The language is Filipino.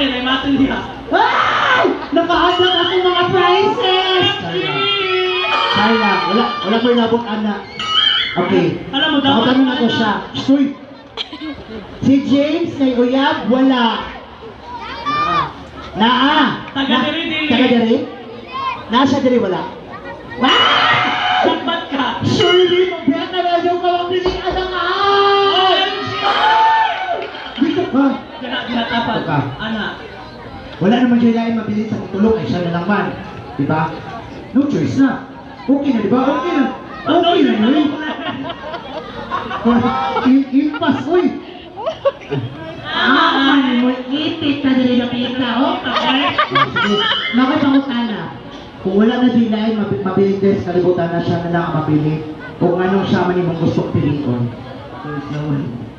Ay, may matang niya. Ay! Nakahandang ako mga prizes! Sayang, wala ko inabot, anak. Okay. Alam mo, dapat Makatanong ako siya. Stoy! Si James na uyab, wala. Naa! Taga-diri, dili. Taga-diri? Nasa diri, wala. Wow! Sakbat ka. Surely, mabiyak na medyo ka mabilis ang dito ka. Ginatapat. Ka. Anak. Wala naman siya lain mabilis sa tulong ay siya na lang man. Diba? No choice na. Okay na, diba? Okay na. Okay na, no? Impas, uy! Ano mo, ipit na rin na pita, oh. Nakita ko sana. Kung wala na sila ay mabilis kalibutan na siya na lang ang mapili. Kung anong siya man yung gustong piliin. There's no one.